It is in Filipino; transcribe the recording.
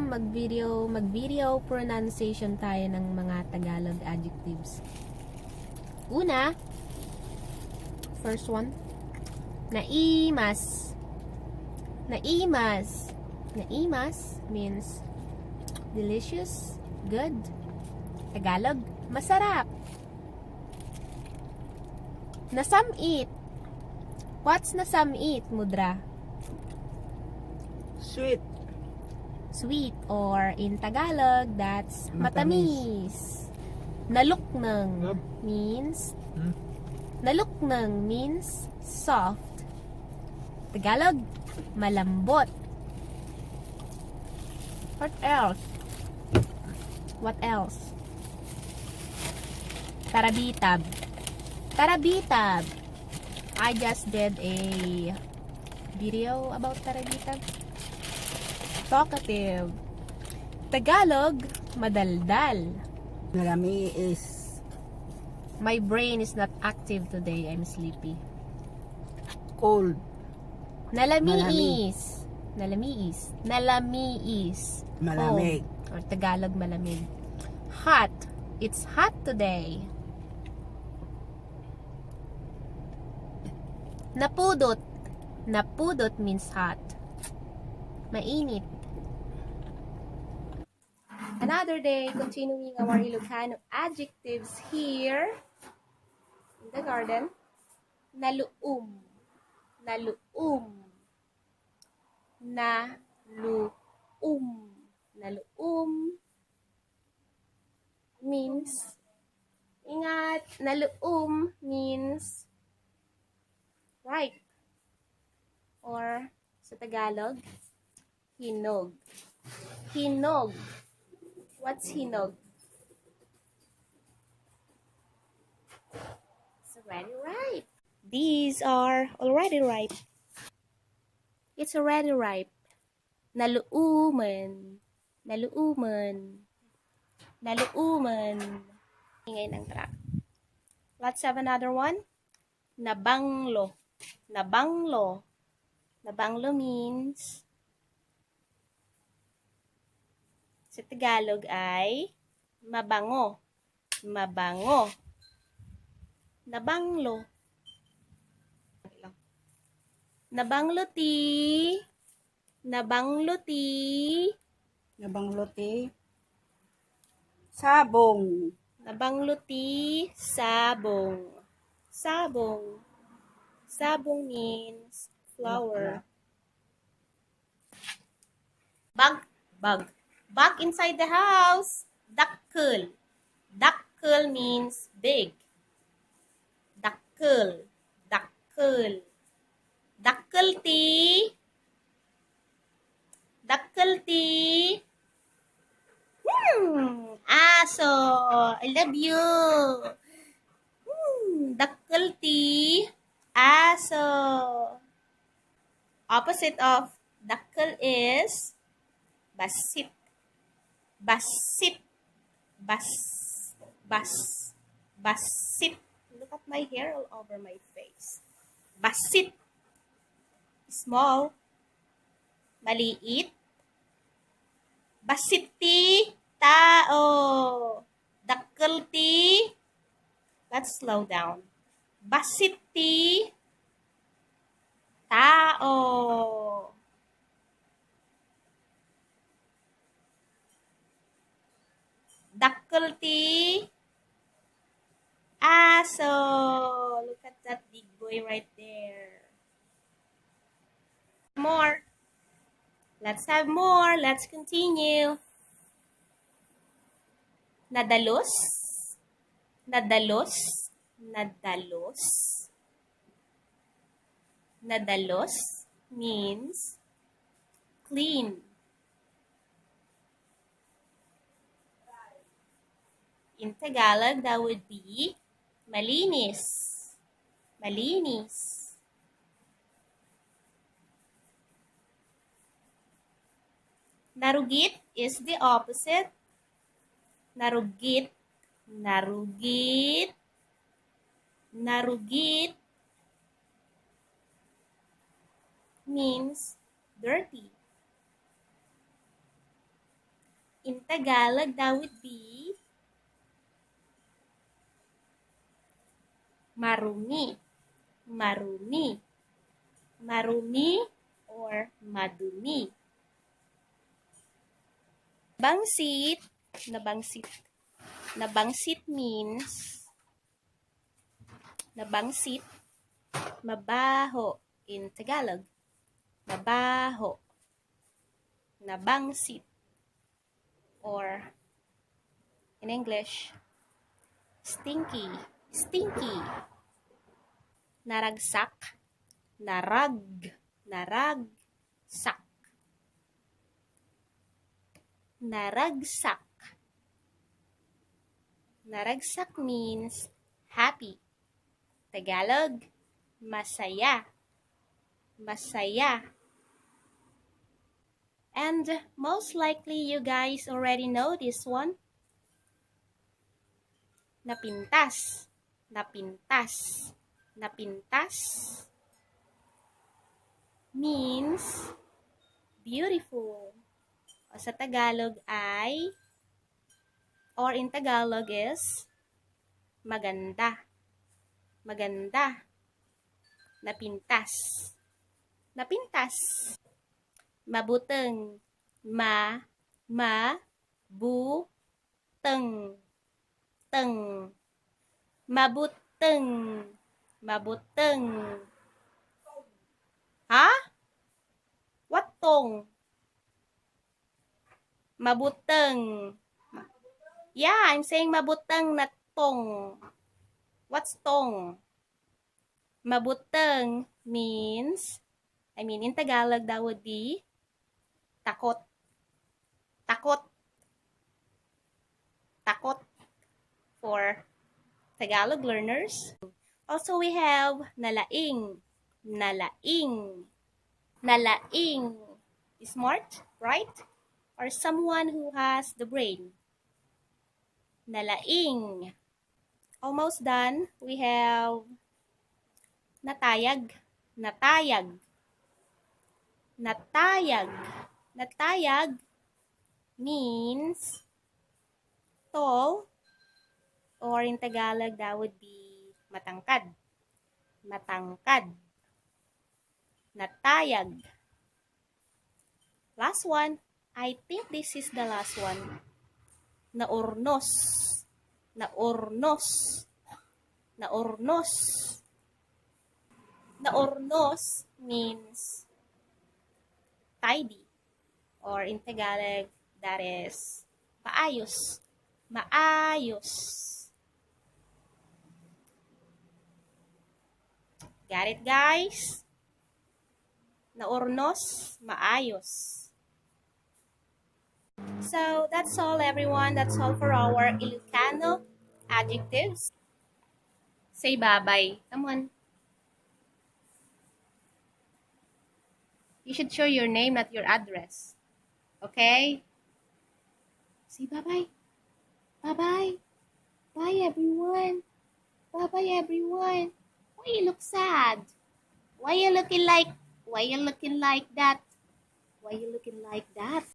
mag-video pronunciation tayo ng mga Tagalog adjectives. Una, first one, naimas. Naimas. Naimas means delicious, good. Tagalog, masarap. Nasamit. What's nasamit, Mudra? Sweet. Sweet, or in Tagalog, that's matamis. Naluknang means naluknang means soft. Tagalog, malambot. What else? What else? Tarabitab. Tarabitab. I just did a video about tarabitab. Talkative. Tagalog, madaldal. Marami is My brain is not active today. I'm sleepy. cold. Nalamiis. Nalamiis. Nalamiis. Malamig. Cold. Or Tagalog, malamig. Hot. It's hot today. Napudot. Napudot means hot. Mainit. Another day, continuing our Ilocano adjectives here in the garden. Naluum. Naluum. Naluum. Naluum means, ingat, naluum means ripe. Or sa Tagalog, hinog. Hinog. What's hinog? It's already ripe. These are already ripe. It's already ripe. Naluuman. Naluuman. Naluuman. Ingay ng truck. Let's have another one. Nabanglo. Nabanglo. Nabanglo means, sa Tagalog ay mabango. Mabango. Nabanglo. Nabangluti. Nabangluti. Nabangluti. Sabong. Nabangluti. Sabong. Sabong. Sabong means flower. Bug. Bug. Bug inside the house. Dakkel. Dakkel means big. Dakkel. Dakkel. Dakkelti. Dakkelti. Aso. I love you. Dakkelti. Aso. Opposite of dakkel is basit. Basit. Basit. Look at my hair all over my face. Basit. Small. Maliit. Basiti. Tao. Dakkelti. Let's slow down. Basiti. Tao. Dakkelti. Aso. Look at that big boy right there. More. Let's have more. Let's continue. Nadalos. Nadalos. Nadalos. Nadalos means clean. In Tagalog, that would be malinis. Malinis. Narugit is the opposite. Narugit. Narugit. Narugit means dirty. In Tagalog, that would be marumi. Marumi. Marumi or madumi. Nabangsit. Nabangsit. Nabangsit means nabangsit, mabaho in Tagalog. Mabaho. Nabangsit. Or in English, stinky. Stinky. Naragsak. Naragsak. Naragsak. Naragsak means happy. Tagalog, masaya. Masaya. And most likely you guys already know this one. Napintas. Napintas. Napintas means beautiful. O sa Tagalog ay, or in Tagalog is, maganda. Maganda. Napintas. Napintas. Mabuteng. Bu-teng. Teng. Mabuteng. Mabuteng. Ha? What tong? Mabuteng. Yeah, I'm saying mabuteng, not tong. What's tong? Mabuteng means, in Tagalog, that would be takot. Takot. Takot for Tagalog learners. Also, we have nalaing. Nalaing. Nalaing. Smart, right? Or someone who has the brain. Nalaing. Almost done. We have natayag. Natayag. Natayag. Natayag means tall, or in Tagalog, that would be matangkad. Matangkad. Natayag. Last one. I think this is the last one. Naurnos. Naurnos. Naurnos. Naurnos means tidy. Or in Tagalog, that is maayos. Maayos. Got it, guys? Naurnos, maayos. So, that's all, everyone. That's all for our Ilocano adjectives. Say bye-bye. Come on. You should show your name, not your address. Okay? Say bye-bye. Bye-bye. Bye, everyone. Bye-bye, everyone. Why you look sad? Why you looking like that? Why you looking like that?